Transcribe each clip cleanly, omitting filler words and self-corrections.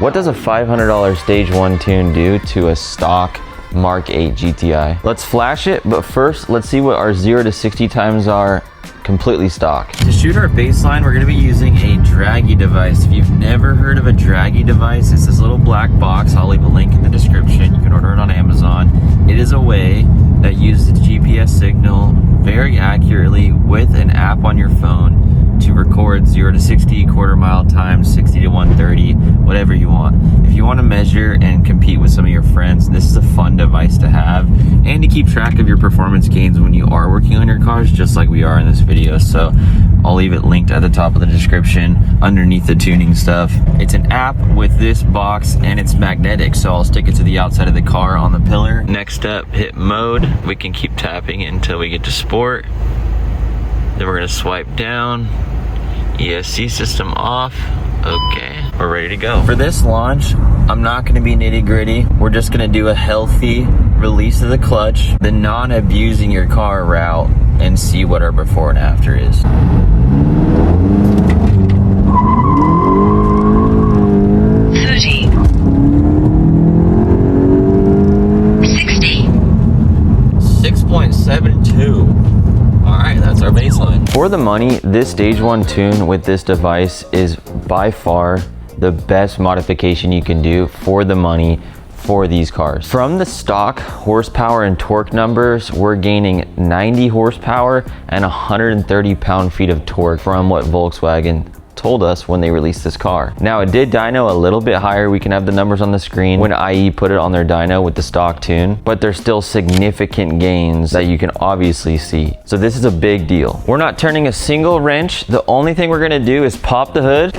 What does a $500 stage 1 tune do to a stock Mark 8 GTI? Let's flash it, but first let's see what our 0 to 60 times are completely stock. To shoot our baseline, we're gonna be using a draggy device. If you've never heard of a draggy device, it's this little black box. I'll leave a link in the description. You can order it on Amazon. It is a way that uses the GPS signal very accurately with an app on your phone to record 0 to 60, quarter mile times, 60 to 130, whatever you want. If you want to measure and compete with some of your friends, this is a fun device to have and to keep track of your performance gains when you are working on your cars, just like we are in this video. So I'll leave it linked at the top of the description underneath the tuning stuff. It's an app with this box and it's magnetic, so I'll stick it to the outside of the car on the pillar. Next up, hit mode. We can keep tapping until we get to sport. Then we're gonna swipe down. ESC system off. Okay, we're ready to go. For this launch, I'm not gonna be nitty gritty. We're just gonna do a healthy release of the clutch, the non-abusing your car route, and see what our before and after is. For the money, this stage 1 tune with this device is by far the best modification you can do for the money for these cars. From the stock horsepower and torque numbers, we're gaining 90 horsepower and 130 pound-feet of torque from what Volkswagen told us when they released this car. Now, it did dyno a little bit higher. We can have the numbers on the screen when IE put it on their dyno with the stock tune, but there's still significant gains that you can obviously see. So this is a big deal. We're not turning a single wrench. The only thing we're gonna do is pop the hood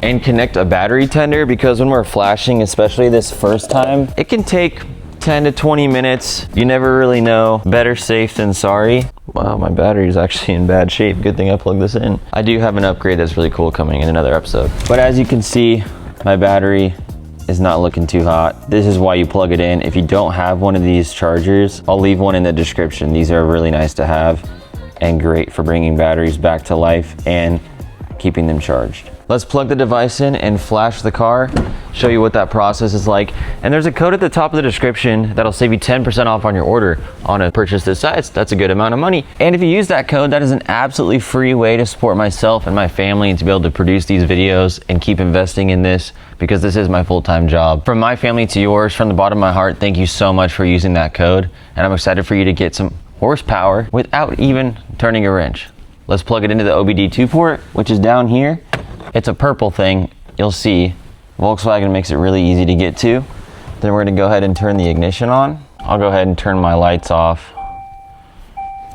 and connect a battery tender, because when we're flashing, especially this first time, it can take 10 to 20 minutes. You never really know. Better safe than sorry. Wow, my battery is actually in bad shape. Good thing I plugged this in. I do have an upgrade that's really cool coming in another episode. But as you can see, my battery is not looking too hot. This is why you plug it in. If you don't have one of these chargers, I'll leave one in the description. These are really nice to have and great for bringing batteries back to life and keeping them charged. Let's plug the device in and flash the car, show you what that process is like. And there's a code at the top of the description that'll save you 10% off on your order on a purchase this size. That's a good amount of money. And if you use that code, that is an absolutely free way to support myself and my family and to be able to produce these videos and keep investing in this, because this is my full-time job. From my family to yours, from the bottom of my heart, thank you so much for using that code. And I'm excited for you to get some horsepower without even turning a wrench. Let's plug it into the OBD2 port, which is down here. It's a purple thing. You'll see Volkswagen makes it really easy to get to. Then we're gonna go ahead and turn the ignition on. I'll go ahead and turn my lights off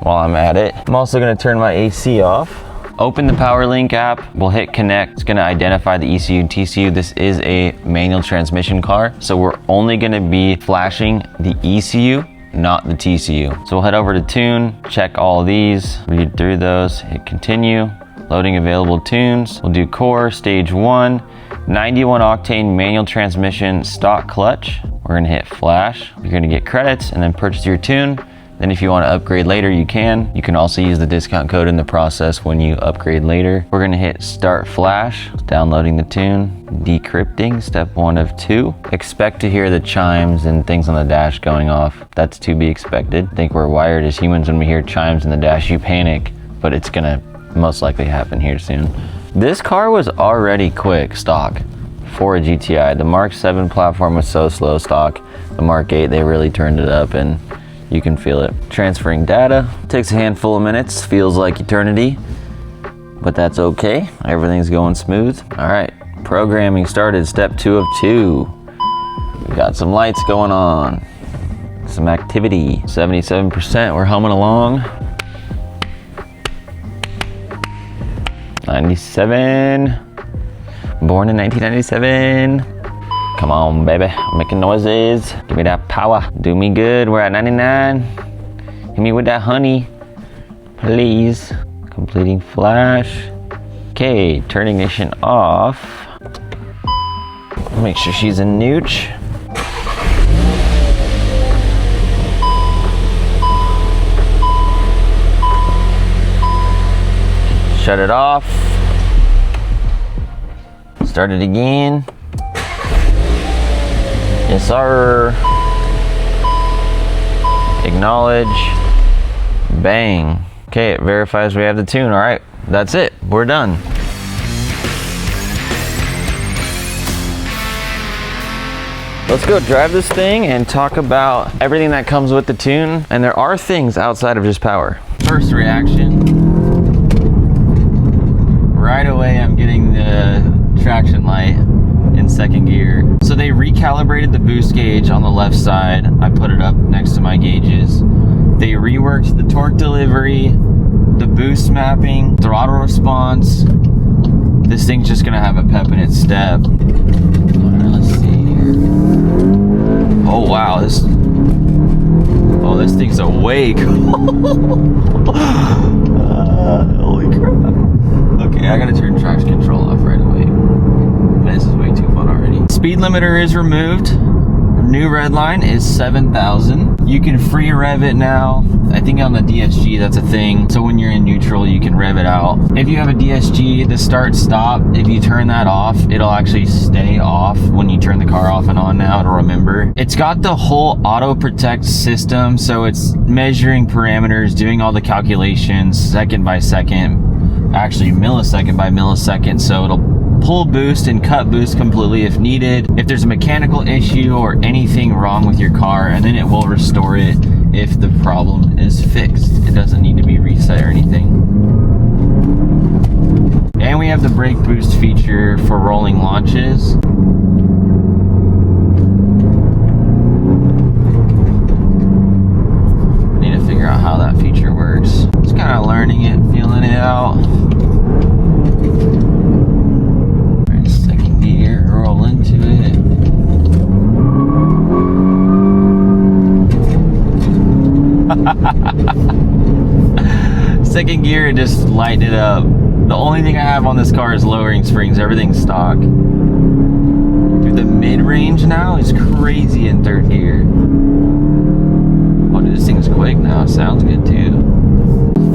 while I'm at it. I'm also gonna turn my AC off. Open the PowerLink app, we'll hit connect. It's gonna identify the ECU and TCU. This is a manual transmission car, so we're only gonna be flashing the ECU, not the TCU. So we'll head over to tune, check all of these, read through those, hit continue. Loading available tunes. We'll do core, stage 1, 91 octane manual transmission, stock clutch. We're gonna hit flash. You're gonna get credits and then purchase your tune. Then if you wanna upgrade later, you can. You can also use the discount code in the process when you upgrade later. We're gonna hit start flash, downloading the tune, decrypting, step 1 of 2. Expect to hear the chimes and things on the dash going off. That's to be expected. I think we're wired as humans. When we hear chimes in the dash, you panic, but it's gonna most likely happen here soon. This car was already quick stock for a GTI. The Mark 7 platform was so slow stock. The Mark 8, they really turned it up and you can feel it. Transferring data takes a handful of minutes, feels like eternity, but that's okay. Everything's going smooth. All right, programming started, step 2 of 2. We got some lights going on, some activity. 77%, we're humming along. 97, born in 1997. Come on, baby, making noises. Give me that power, do me good. We're at 99. Hit me with that honey, please. Completing flash. Okay, turn ignition off. Make sure she's in nooch. Shut it off. Start it again. Yes, sir. Acknowledge. Bang. Okay, it verifies we have the tune. All right, that's it. We're done. Let's go drive this thing and talk about everything that comes with the tune. And there are things outside of just power. First reaction. Right away, I'm getting the traction light in second gear. So they recalibrated the boost gauge on the left side. I put it up next to my gauges. They reworked the torque delivery, the boost mapping, throttle response. This thing's just gonna have a pep in its step. Let's see here. Oh wow, this thing's awake. Holy crap. Okay, I gotta turn traction control off right away. This is way too fun already. Speed limiter is removed. New red line is 7,000. You can free rev it now. I think on the DSG that's a thing. So when you're in neutral, you can rev it out. If you have a DSG, the start stop, if you turn that off, it'll actually stay off when you turn the car off and on now, it'll remember. It's got the whole auto protect system. So it's measuring parameters, doing all the calculations second by second, actually millisecond by millisecond. So it'll pull boost and cut boost completely if needed, if there's a mechanical issue or anything wrong with your car, and then it will restore it if the problem is fixed. It doesn't need to be reset or anything. And we have the brake boost feature for rolling launches. I need to figure out how that feature works. Just kind of learning it, feeling it out. Roll into it. Second gear, just lighten it up. The only thing I have on this car is lowering springs. Everything's stock. Dude, the mid-range now is crazy in third gear. Oh, dude, this thing's quick now. Sounds good too.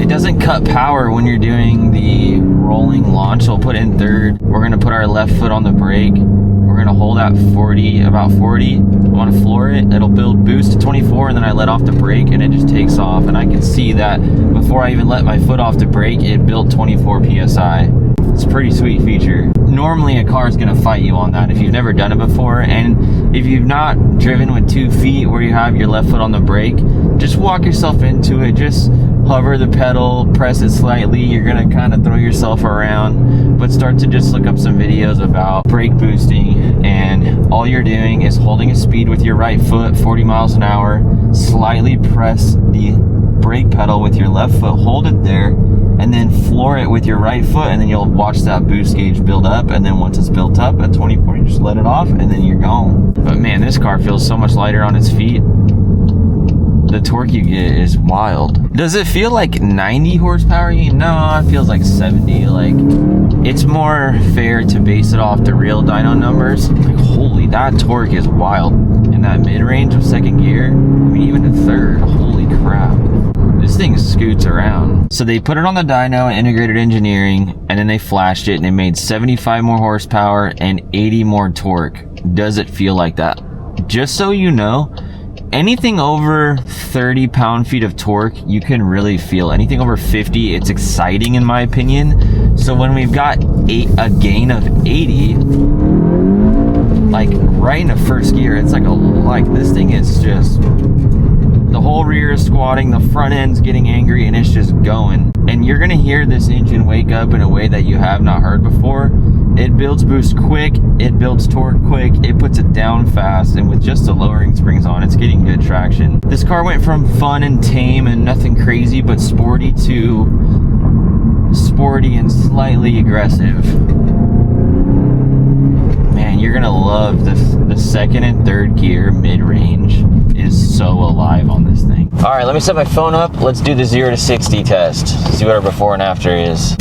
It doesn't cut power when you're doing the rolling launch. So we'll put it in third. We're gonna put our left foot on the brake. We're gonna hold at 40, about 40. I wanna floor it. It'll build boost to 24 and then I let off the brake and it just takes off. And I can see that before I even let my foot off the brake, it built 24 PSI. It's a pretty sweet feature. Normally a car is gonna fight you on that if you've never done it before. And if you've not driven with 2 feet where you have your left foot on the brake, just walk yourself into it. Just hover the pedal, press it slightly. You're gonna kind of throw yourself around, but start to just look up some videos about brake boosting. And all you're doing is holding a speed with your right foot, 40 miles an hour, slightly press the brake pedal with your left foot, hold it there, and then floor it with your right foot, and then you'll watch that boost gauge build up. And then once it's built up at 24, you just let it off and then you're gone. But man, this car feels so much lighter on its feet. The torque you get is wild. Does it feel like 90 horsepower? No, it feels like 70. Like, it's more fair to base it off the real dyno numbers. Like, holy, that torque is wild. In that mid-range of second gear, I mean, even in third, holy crap. This thing scoots around. So they put it on the dyno, integrated engineering, and then they flashed it and they made 75 more horsepower and 80 more torque. Does it feel like that? Just so you know, anything over 30 pound-feet of torque, you can really feel. Anything over 50, it's exciting in my opinion. So when we've got a gain of 80, like right in the first gear, it's like this thing is just, the whole rear is squatting, the front end's getting angry, and it's just going. And you're gonna hear this engine wake up in a way that you have not heard before. It builds boost quick, it builds torque quick, it puts it down fast, and with just the lowering springs on, it's getting good traction. This car went from fun and tame and nothing crazy but sporty to sporty and slightly aggressive. Man, you're gonna love this. The second and third gear mid-range is so alive on this thing. All right, let me set my phone up. Let's do the 0 to 60 test. See what our before and after is.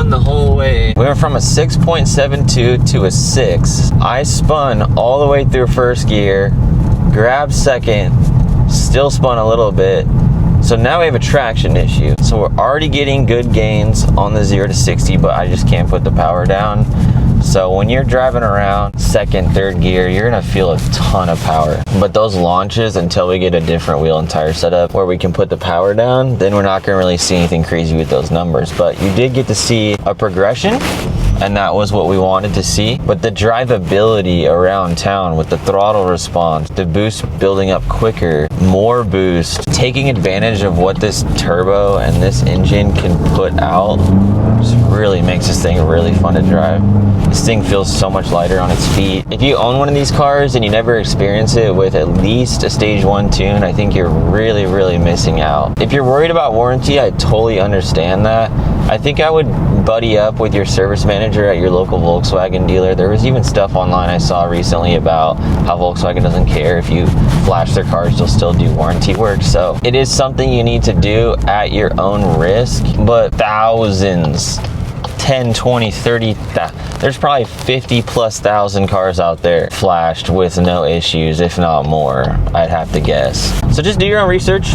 The whole way. We went from a 6.72 to a 6. I spun all the way through first gear, grabbed second, still spun a little bit, So now we have a traction issue. So we're already getting good gains on the 0 to 60, but I just can't put the power down. So when you're driving around second, third gear, you're gonna feel a ton of power. But those launches, until we get a different wheel and tire setup where we can put the power down, then we're not gonna really see anything crazy with those numbers. But you did get to see a progression, and that was what we wanted to see. But the drivability around town with the throttle response, the boost building up quicker, more boost, taking advantage of what this turbo and this engine can put out, just really makes this thing really fun to drive. This thing feels so much lighter on its feet. If you own one of these cars and you never experience it with at least a stage 1 tune, I think you're really, really missing out. If you're worried about warranty, I totally understand that. I think I would buddy up with your service manager at your local Volkswagen dealer. There was even stuff online I saw recently about how Volkswagen doesn't care if you flash their cars, they'll still do warranty work. So it is something you need to do at your own risk, but thousands, 10, 20, 30, there's probably 50 plus thousand cars out there flashed with no issues, if not more, I'd have to guess. So just do your own research,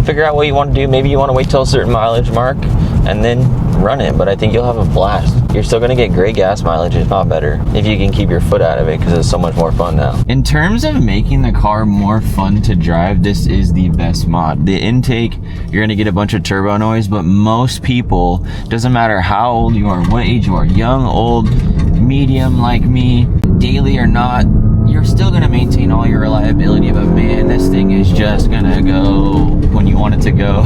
figure out what you want to do. Maybe you want to wait till a certain mileage mark and then run it, but I think you'll have a blast. You're still gonna get great gas mileage, if not better, if you can keep your foot out of it, because it's so much more fun now. In terms of making the car more fun to drive, this is the best mod. The intake, you're gonna get a bunch of turbo noise, but most people, doesn't matter how old you are, what age you are, young, old, medium like me, daily or not, you're still gonna maintain all your reliability, but man, this thing is just gonna go when you want it to go.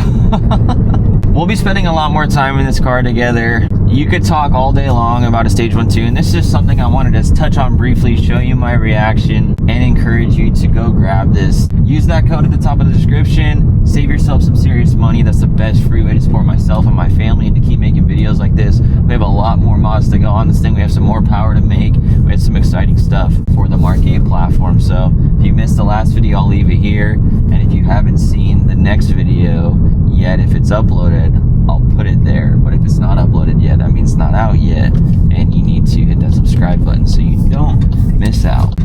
We'll be spending a lot more time in this car together. You could talk all day long about a stage 1 tune. This is just something I wanted to touch on briefly, show you my reaction, and encourage you to go grab this. Use that code at the top of the description. Save yourself some serious money. That's the best free way to support myself and my family and to keep making videos like this. We have a lot more mods to go on this thing. We have some more power to make. We have some exciting stuff for the Mark 8 platform. So if you missed the last video, I'll leave it here. And if you haven't seen the next video yet, if it's uploaded, I'll put it there. But if it's not uploaded yet, that means it's not out yet, and you need to hit that subscribe button so you don't miss out.